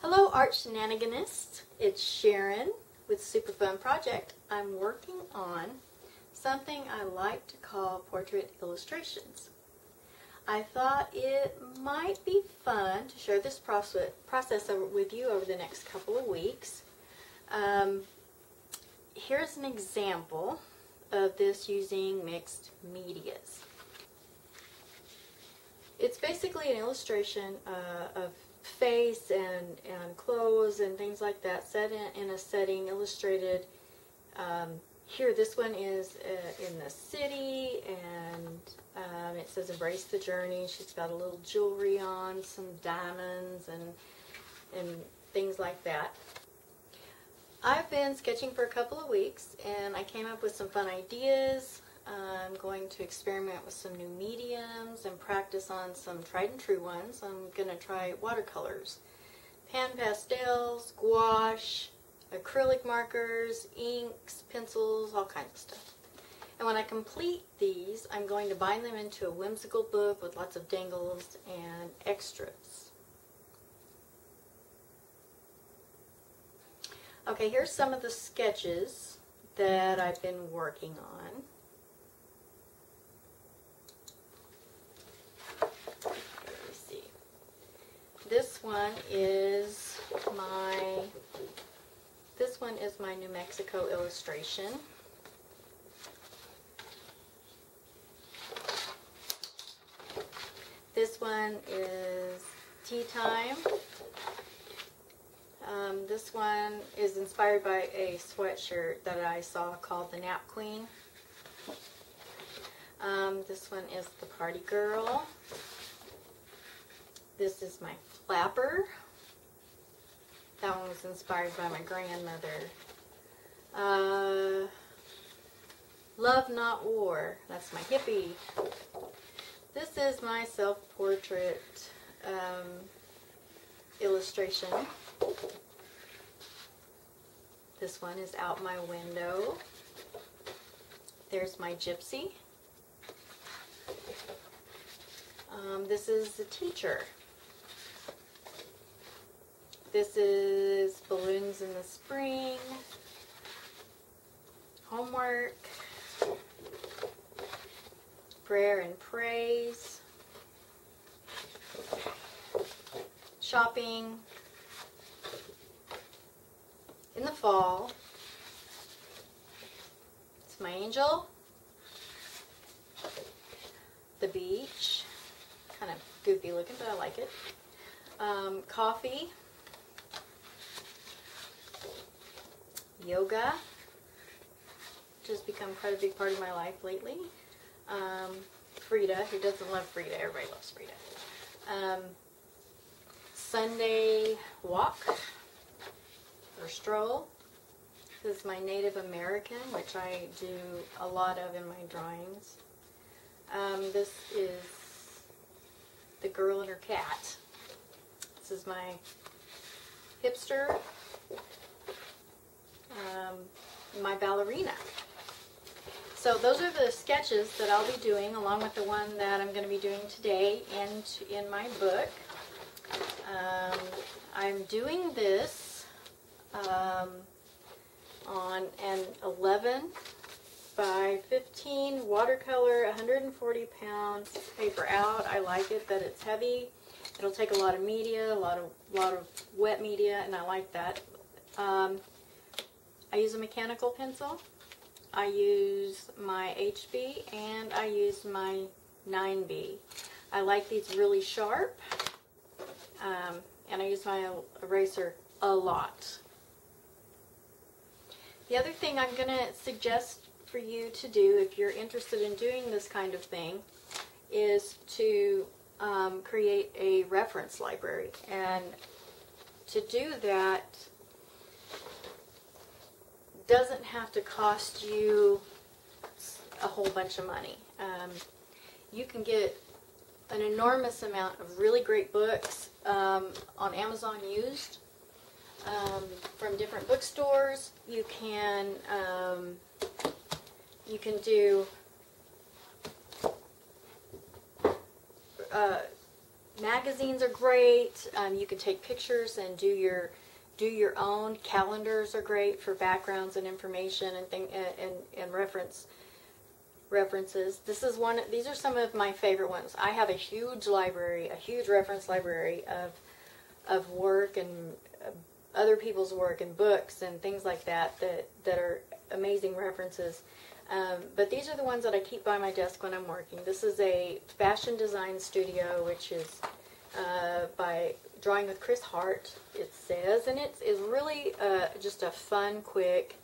Hello Art Shenaniganists, it's Sharon with Super Fun Project. I'm working on something I like to call portrait illustrations. I thought it might be fun to share this process with you over the next couple of weeks. Here's an example of this using mixed medias. It's basically an illustration of face and clothes and things like that set in a setting illustrated. Here this one is in the city, and it says embrace the journey. She's got a little jewelry on, some diamonds and things like that. I've been sketching for a couple of weeks and I came up with some fun ideas. I'm going to experiment with some new mediums and practice on some tried and true ones. I'm going to try watercolors, pan pastels, gouache, acrylic markers, inks, pencils, all kinds of stuff. And when I complete these, I'm going to bind them into a whimsical book with lots of dangles and extras. Okay, here's some of the sketches that I've been working on. This one is my New Mexico illustration. This one is Tea Time. This one is inspired by a sweatshirt that I saw called the Nap Queen. This one is the Party Girl. This is my flapper. That one was inspired by my grandmother. Love Not War. That's my hippie. This is my self-portrait illustration. This one is Out My Window. There's my gypsy. This is the teacher. This is Balloons in the Spring, Homework, Prayer and Praise, Shopping, In the Fall, It's My Angel, The Beach, kind of goofy looking, but I like it, Coffee, Yoga, which has become quite a big part of my life lately. Frida, who doesn't love Frida? Everybody loves Frida. Sunday Walk or Stroll. This is my Native American, which I do a lot of in my drawings. This is the Girl and Her Cat. This is my Hipster. My Ballerina. So those are the sketches that I'll be doing, along with the one that I'm going to be doing today in my book. I'm doing this on an 11 by 15 watercolor, 140 pounds paper out. I like it that it's heavy. It'll take a lot of media, a lot of wet media, and I like that. I use a mechanical pencil, I use my HB, and I use my 9B. I like these really sharp, and I use my eraser a lot. The other thing I'm going to suggest for you to do, if you're interested in doing this kind of thing, is to create a reference library. And to do that doesn't have to cost you a whole bunch of money. You can get an enormous amount of really great books on Amazon used from different bookstores. You can do magazines are great. You can take pictures and do your own. Calendars are great for backgrounds and information and references. These are some of my favorite ones. I have a huge library, a huge reference library of work and other people's work and books and things like that are amazing references. But these are the ones that I keep by my desk when I'm working. This is a fashion design studio, which is by Drawing with Chris Hart, it says, and it is really just a fun, quick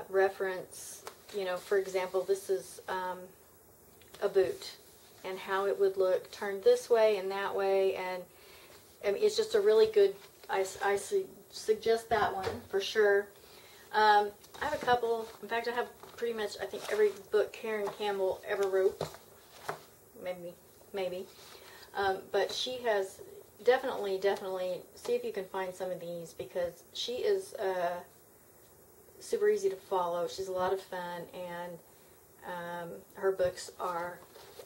reference. You know, for example, this is a boot and how it would look turned this way and that way, and I mean, it's just a really good, I suggest that one for sure. I have a couple, in fact I have pretty much, I think, every book Karen Campbell ever wrote, maybe. But she has definitely, see if you can find some of these, because she is super easy to follow. She's a lot of fun, and her books are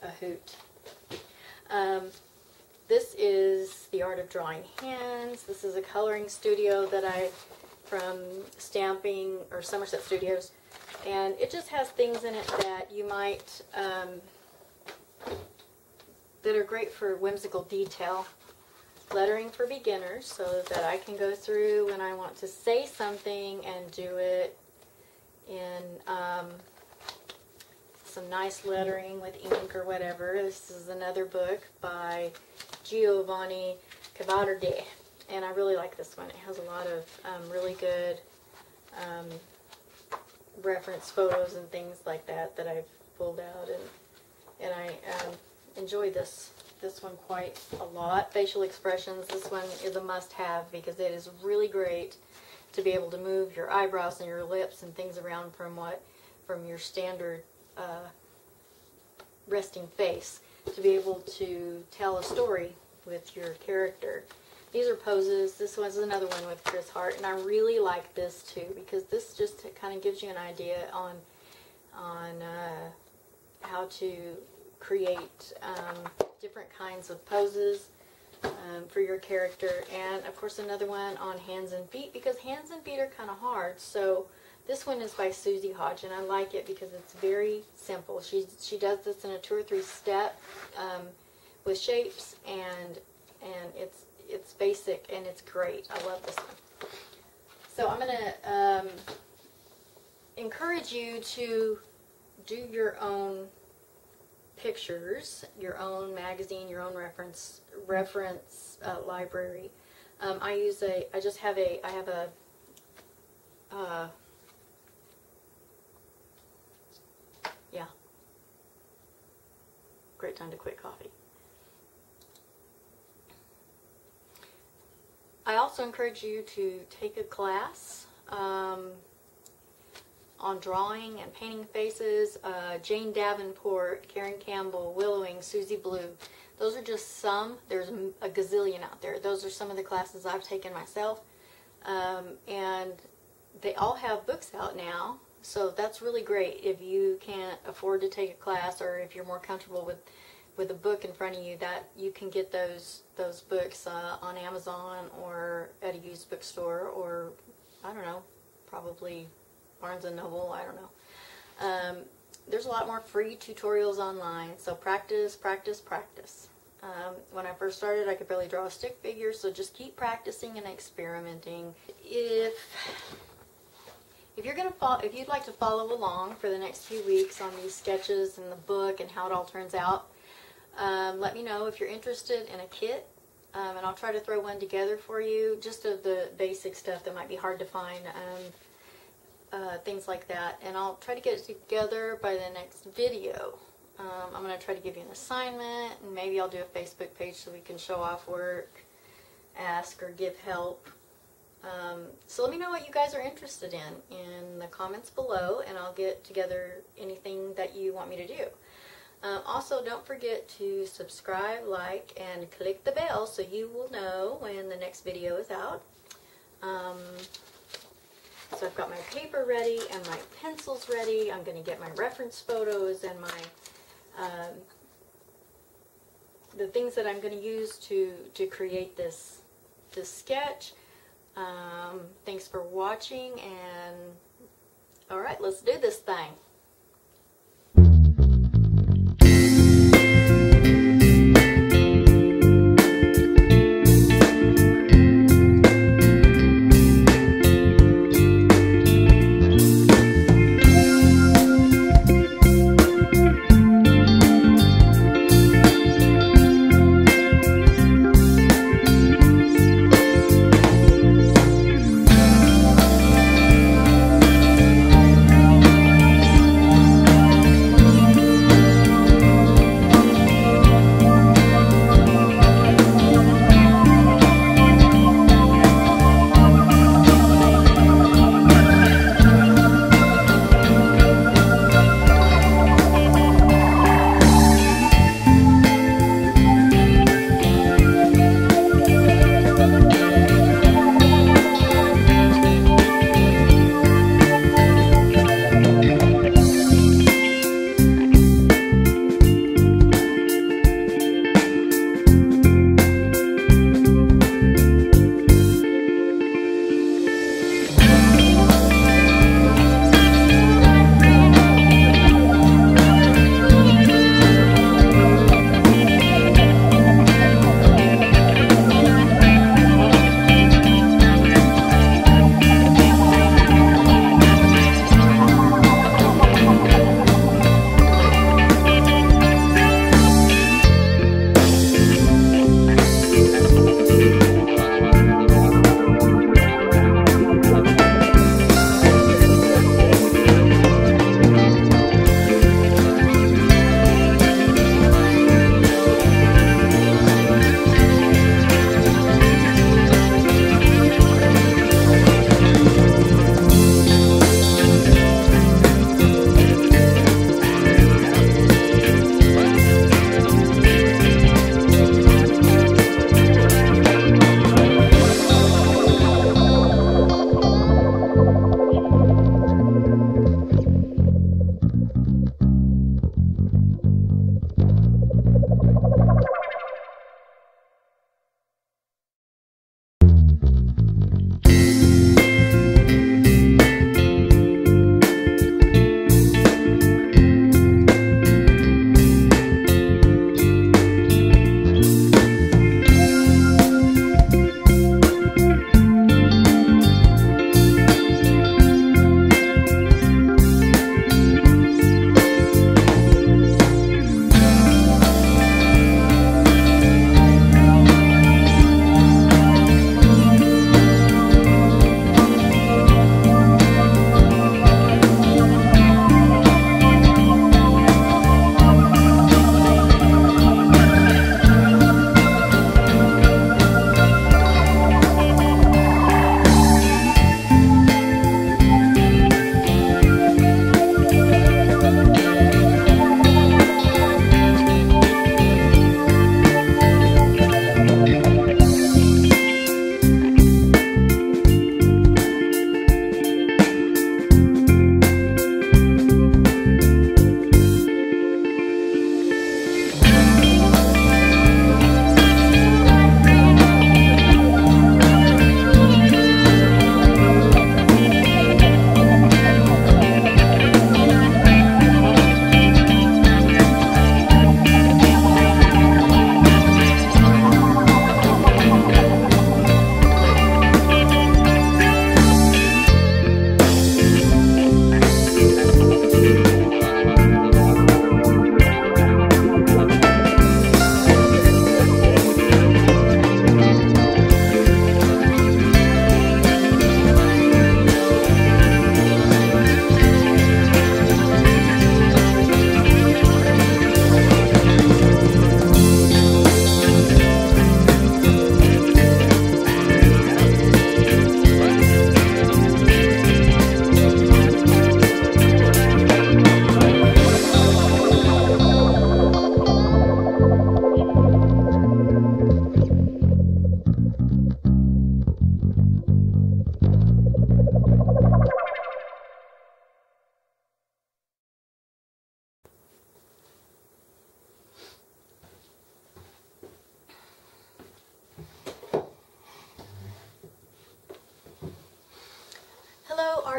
a hoot. This is The Art of Drawing Hands. This is a coloring studio from Stamping, or Somerset Studios, and it just has things in it that you might, that are great for whimsical detail. Lettering for beginners, so that I can go through when I want to say something and do it in some nice lettering with ink or whatever. This is another book by Giovanni Cavaderde, and I really like this one. It has a lot of really good reference photos and things like that I've pulled out, and I enjoy this one quite a lot. Facial expressions, this one is a must-have because it is really great to be able to move your eyebrows and your lips and things around from your standard resting face, to be able to tell a story with your character. These are poses. This one's another one with Chris Hart, and I really like this too, because this just kind of gives you an idea on how to create different kinds of poses for your character. And of course another one on hands and feet, because hands and feet are kind of hard. So this one is by Susie Hodge, and I like it because it's very simple. She does this in a 2 or 3 step with shapes, and it's basic and it's great. I love this one. So I'm going to encourage you to do your own pictures, your own magazine, your own reference library. I have a great time to quit coffee. I also encourage you to take a class on drawing and painting faces. Jane Davenport, Karen Campbell, Willowing, Susie Blue. Those are just some. There's a gazillion out there. Those are some of the classes I've taken myself. And they all have books out now. So that's really great if you can't afford to take a class, or if you're more comfortable with a book in front of you, that you can get those books on Amazon or at a used bookstore, or I don't know, probably Barnes & Noble, I don't know. There's a lot more free tutorials online, so practice. When I first started, I could barely draw a stick figure, so just keep practicing and experimenting. If you'd like to follow along for the next few weeks on these sketches and the book and how it all turns out, let me know if you're interested in a kit, and I'll try to throw one together for you, just of the basic stuff that might be hard to find, things like that, and I'll try to get it together by the next video. I'm going to try to give you an assignment, and maybe I'll do a Facebook page so we can show off work, ask or give help. So let me know what you guys are interested in the comments below, and I'll get together anything that you want me to do. Also, don't forget to subscribe, like, and click the bell so you will know when the next video is out. So I've got my paper ready and my pencils ready. I'm going to get my reference photos and my the things that I'm going to use to create this sketch. Thanks for watching, and all right, let's do this thing.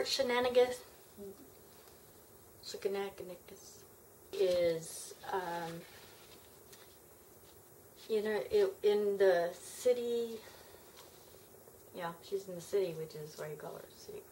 part shenanigans is, you know, in the city. Yeah, she's in the city, which is why you call her city.